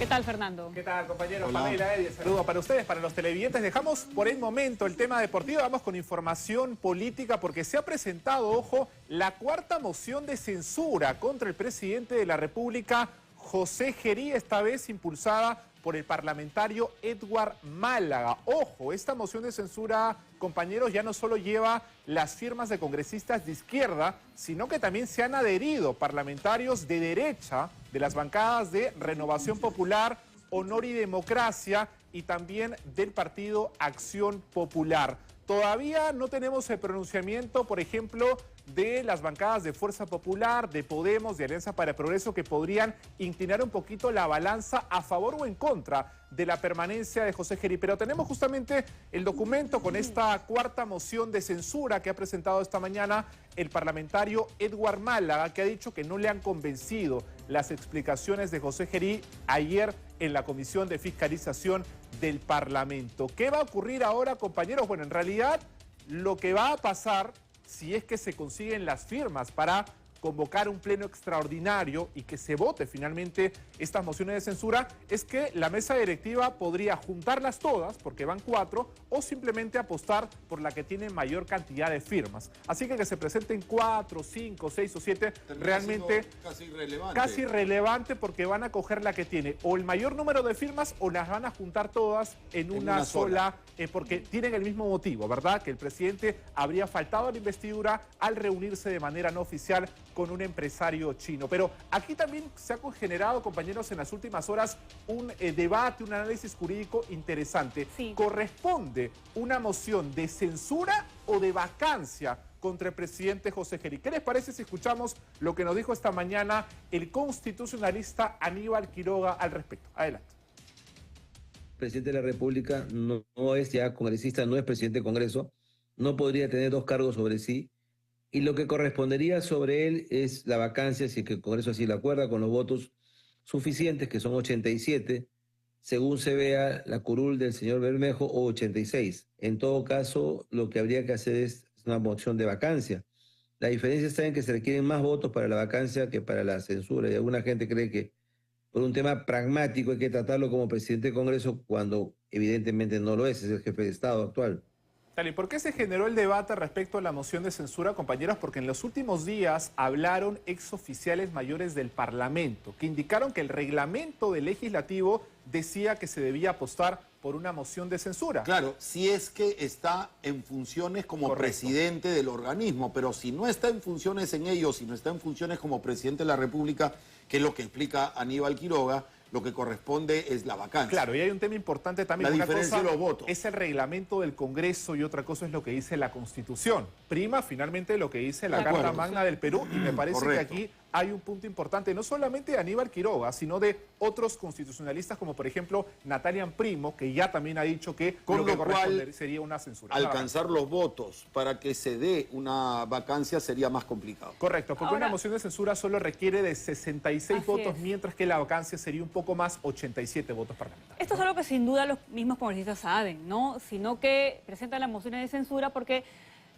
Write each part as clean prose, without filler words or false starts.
¿Qué tal, Fernando? ¿Qué tal, compañeros? Hola. Pamela, Eddie, saludo para ustedes, para los televidentes. Dejamos por el momento el tema deportivo, vamos con información política porque se ha presentado, ojo, la cuarta moción de censura contra el presidente de la República, José Gerí, esta vez impulsada por el parlamentario Edward Málaga. Ojo, esta moción de censura, compañeros, ya no solo lleva las firmas de congresistas de izquierda, sino que también se han adherido parlamentarios de derecha de las bancadas de Renovación Popular, Honor y Democracia y también del partido Acción Popular. Todavía no tenemos el pronunciamiento, por ejemplo, de las bancadas de Fuerza Popular, de Podemos, de Alianza para el Progreso, que podrían inclinar un poquito la balanza a favor o en contra de la permanencia de José Gerí. Pero tenemos justamente el documento con esta cuarta moción de censura que ha presentado esta mañana el parlamentario Edward Málaga, que ha dicho que no le han convencido las explicaciones de José Gerí ayer en la Comisión de Fiscalización del Parlamento. ¿Qué va a ocurrir ahora, compañeros? Bueno, en realidad lo que va a pasar, si es que se consiguen las firmas para convocar un pleno extraordinario y que se vote finalmente estas mociones de censura, es que la mesa directiva podría juntarlas todas, porque van 4, o simplemente apostar por la que tiene mayor cantidad de firmas. Así que se presenten 4, 5, 6 o 7, realmente casi irrelevante, porque van a coger la que tiene o el mayor número de firmas o las van a juntar todas en una sola, porque tienen el mismo motivo, ¿verdad? Que el presidente habría faltado a la investidura al reunirse de manera no oficial con un empresario chino. Pero aquí también se ha generado, compañeros, en las últimas horas un debate, un análisis jurídico interesante. Sí. ¿Corresponde una moción de censura o de vacancia contra el presidente José Gerí? ¿Qué les parece si escuchamos lo que nos dijo esta mañana el constitucionalista Aníbal Quiroga al respecto? Adelante. El presidente de la República no es ya congresista, no es presidente de Congreso, no podría tener 2 cargos sobre sí. Y lo que correspondería sobre él es la vacancia, si es que el Congreso así lo acuerda, con los votos suficientes, que son 87, según se vea la curul del señor Bermejo, o 86. En todo caso, lo que habría que hacer es una moción de vacancia. La diferencia está en que se requieren más votos para la vacancia que para la censura. Y alguna gente cree que por un tema pragmático hay que tratarlo como presidente del Congreso, cuando evidentemente no lo es el jefe de Estado actual. ¿Y por qué se generó el debate respecto a la moción de censura, compañeros? Porque en los últimos días hablaron exoficiales mayores del Parlamento, que indicaron que el reglamento del legislativo decía que se debía apostar por una moción de censura. Claro, si es que está en funciones como presidente del organismo, pero si no está en funciones en ello, si no está en funciones como presidente de la República, que es lo que explica Aníbal Quiroga, lo que corresponde es la vacancia. Claro, y hay un tema importante también. La una diferencia cosa de los votos. es el reglamento del Congreso y otra cosa es lo que dice la Constitución. Prima finalmente lo que dice la Carta Magna del Perú, y me parece que aquí hay un punto importante, no solamente de Aníbal Quiroga, sino de otros constitucionalistas como por ejemplo Natalia Primo, que ya también ha dicho que con lo que lo cual correspondería sería una censura. alcanzar los votos para que se dé una vacancia sería más complicado. Correcto, porque Ahora, una moción de censura solo requiere de 66 así votos, es. mientras que la vacancia sería un poco más, 87 votos parlamentarios. Esto es algo que sin duda los mismos congresistas saben, ¿no? Sino que presentan las mociones de censura porque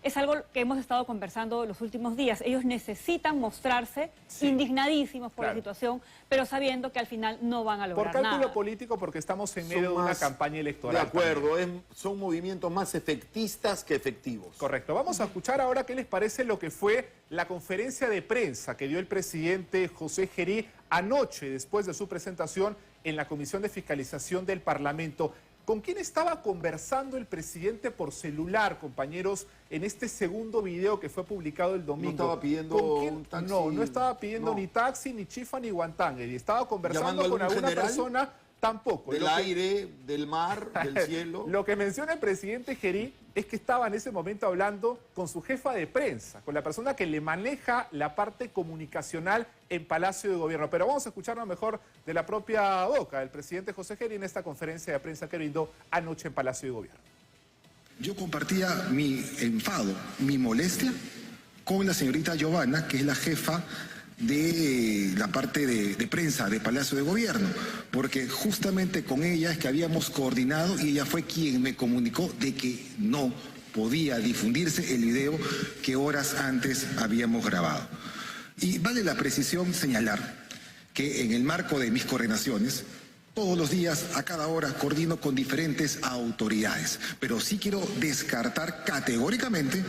es algo que hemos estado conversando los últimos días. Ellos necesitan mostrarse indignadísimos por la situación, pero sabiendo que al final no van a lograr nada. Por cálculo nada. político, porque estamos en medio de una campaña electoral. De acuerdo, son movimientos más efectistas que efectivos. Correcto. Vamos a escuchar ahora qué les parece lo que fue la conferencia de prensa que dio el presidente José Gerí anoche, después de su presentación en la Comisión de Fiscalización del Parlamento. ¿Con quién estaba conversando el presidente por celular, compañeros, en este segundo video que fue publicado el domingo? ¿No estaba pidiendo un taxi? No estaba pidiendo ni taxi, ni chifa, ni guantángue. Estaba conversando con alguna persona, tampoco. Del aire, del mar, del cielo. Lo que menciona el presidente Gerí es que estaba en ese momento hablando con su jefa de prensa, con la persona que le maneja la parte comunicacional en Palacio de Gobierno. Pero vamos a escucharlo mejor de la propia boca del presidente José Gerí en esta conferencia de prensa que brindó anoche en Palacio de Gobierno. Yo compartía mi enfado, mi molestia con la señorita Giovanna, que es la jefa de la parte de prensa de Palacio de Gobierno, porque justamente con ella es que habíamos coordinado y ella fue quien me comunicó de que no podía difundirse el video que horas antes habíamos grabado. Y vale la precisión señalar que en el marco de mis coordinaciones Todos los días, a cada hora, coordino con diferentes autoridades. Pero sí quiero descartar categóricamente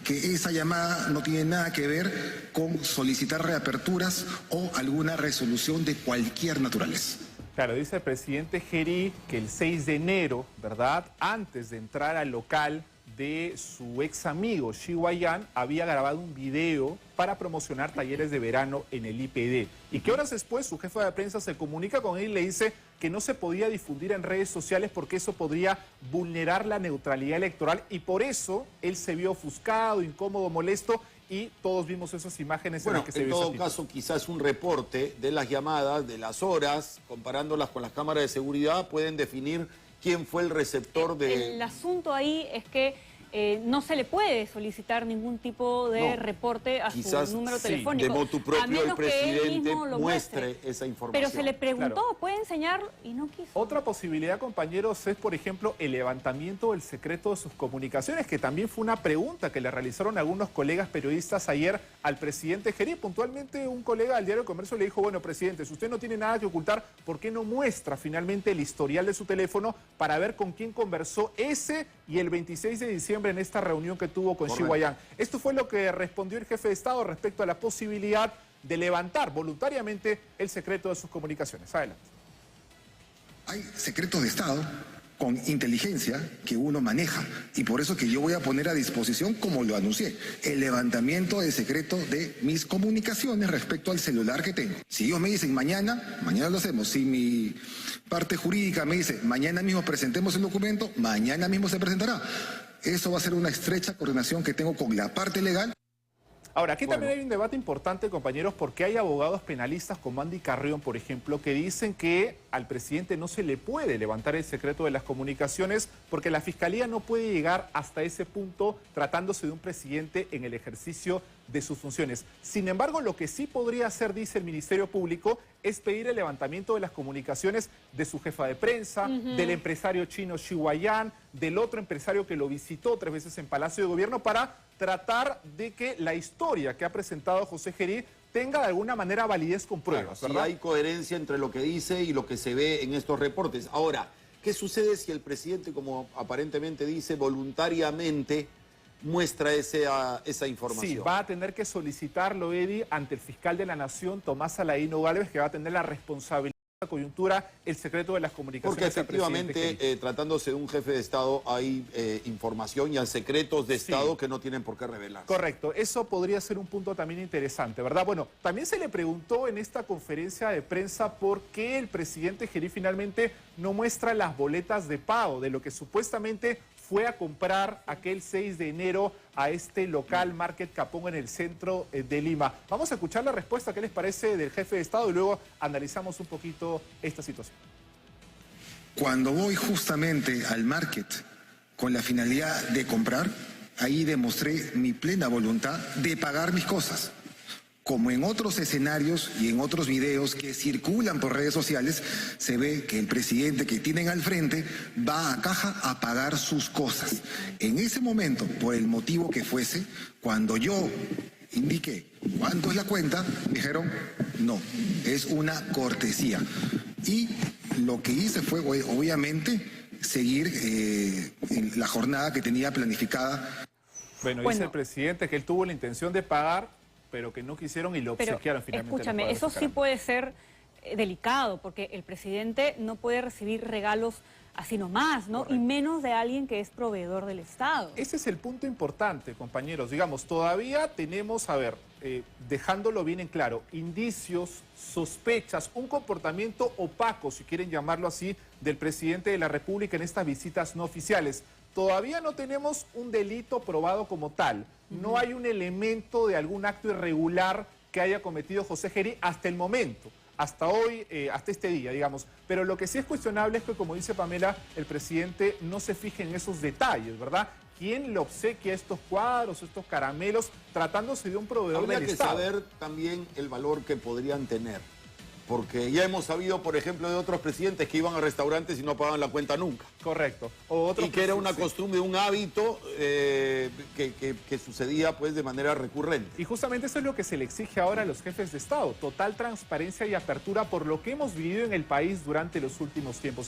que esa llamada no tiene nada que ver con solicitar reaperturas o alguna resolución de cualquier naturaleza. Claro, dice el presidente Gerí que el 6 de enero, ¿verdad?, antes de entrar al local de su ex amigo Xi Guoyan, había grabado un video para promocionar talleres de verano en el IPD. Y que horas después su jefa de prensa se comunica con él y le dice que no se podía difundir en redes sociales porque eso podría vulnerar la neutralidad electoral, y por eso él se vio ofuscado, incómodo, molesto, y todos vimos esas imágenes. Bueno, en las que se en vio todo caso, quizás un reporte de las llamadas, de las horas, comparándolas con las cámaras de seguridad, pueden definir quién fue el receptor de... El asunto ahí es que no se le puede solicitar ningún tipo de reporte a su número telefónico. De motu propio el presidente muestre esa información. Pero se le preguntó, ¿puede enseñarlo? Y no quiso. Otra posibilidad, compañeros, es, por ejemplo, el levantamiento del secreto de sus comunicaciones, que también fue una pregunta que le realizaron algunos colegas periodistas ayer al presidente Gerí. Puntualmente, un colega del Diario de Comercio le dijo, bueno, presidente, si usted no tiene nada que ocultar, ¿por qué no muestra finalmente el historial de su teléfono para ver con quién conversó ese y el 26 de diciembre en esta reunión que tuvo con Xi Guoyan? Esto fue lo que respondió el jefe de Estado respecto a la posibilidad de levantar voluntariamente el secreto de sus comunicaciones. Adelante. Hay secretos de Estado con inteligencia que uno maneja, y por eso que yo voy a poner a disposición, como lo anuncié, el levantamiento del secreto de mis comunicaciones respecto al celular que tengo. Si ellos me dicen mañana, mañana lo hacemos. Si mi parte jurídica me dice mañana mismo presentemos el documento, mañana mismo se presentará. Eso va a ser una estrecha coordinación que tengo con la parte legal. Ahora, aquí también hay un debate importante, compañeros, porque hay abogados penalistas como Andy Carrión, por ejemplo, que dicen que al presidente no se le puede levantar el secreto de las comunicaciones porque la Fiscalía no puede llegar hasta ese punto tratándose de un presidente en el ejercicio de sus funciones. Sin embargo, lo que sí podría hacer, dice el Ministerio Público, es pedir el levantamiento de las comunicaciones de su jefa de prensa, del empresario chino Xi Guoyan, del otro empresario que lo visitó 3 veces en Palacio de Gobierno, para tratar de que la historia que ha presentado José Gerí tenga de alguna manera validez con pruebas, claro, ¿verdad? sí hay coherencia entre lo que dice y lo que se ve en estos reportes. Ahora, ¿qué sucede si el presidente, como aparentemente dice, voluntariamente muestra esa información? Sí, va a tener que solicitarlo, Eddie, ante el fiscal de la Nación, Tomás Aladino Gálvez, que va a tener la responsabilidad de la coyuntura, el secreto de las comunicaciones. Porque efectivamente, tratándose de un jefe de Estado, hay información y hay secretos de Estado que no tienen por qué revelarse. Correcto, eso podría ser un punto también interesante, ¿verdad? Bueno, también se le preguntó en esta conferencia de prensa por qué el presidente Gerí finalmente no muestra las boletas de pago de lo que supuestamente fue a comprar aquel 6 de enero a este local Market Capón en el centro de Lima. Vamos a escuchar la respuesta, ¿qué les parece del jefe de Estado? Y luego analizamos un poquito esta situación. Cuando voy justamente al Market con la finalidad de comprar, ahí demostré mi plena voluntad de pagar mis cosas. Como en otros escenarios y en otros videos que circulan por redes sociales, se ve que el presidente que tienen al frente va a caja a pagar sus cosas. En ese momento, por el motivo que fuese, cuando yo indiqué cuánto es la cuenta, dijeron, no, es una cortesía. Y lo que hice fue, obviamente, seguir en la jornada que tenía planificada. Bueno, dice el presidente que él tuvo la intención de pagar, pero que no quisieron y lo obsequiaron finalmente. Escúchame, eso sí puede ser delicado, porque el presidente no puede recibir regalos así nomás, ¿no? Correcto. Y menos de alguien que es proveedor del Estado. Ese es el punto importante, compañeros. Digamos, todavía tenemos, a ver, dejándolo bien en claro, indicios, sospechas, un comportamiento opaco, si quieren llamarlo así, del presidente de la República en estas visitas no oficiales. Todavía no tenemos un delito probado como tal. No hay un elemento de algún acto irregular que haya cometido José Gerí hasta el momento, hasta hoy, hasta este día, digamos. Pero lo que sí es cuestionable es que, como dice Pamela, el presidente no se fije en esos detalles, ¿verdad? ¿Quién le obsequia estos cuadros, estos caramelos, tratándose de un proveedor del Estado? Habría que saber también el valor que podrían tener. Porque ya hemos sabido, por ejemplo, de otros presidentes que iban a restaurantes y no pagaban la cuenta nunca. Correcto. Y que era una costumbre, un hábito que sucedía pues de manera recurrente. Y justamente eso es lo que se le exige ahora a los jefes de Estado, total transparencia y apertura por lo que hemos vivido en el país durante los últimos tiempos.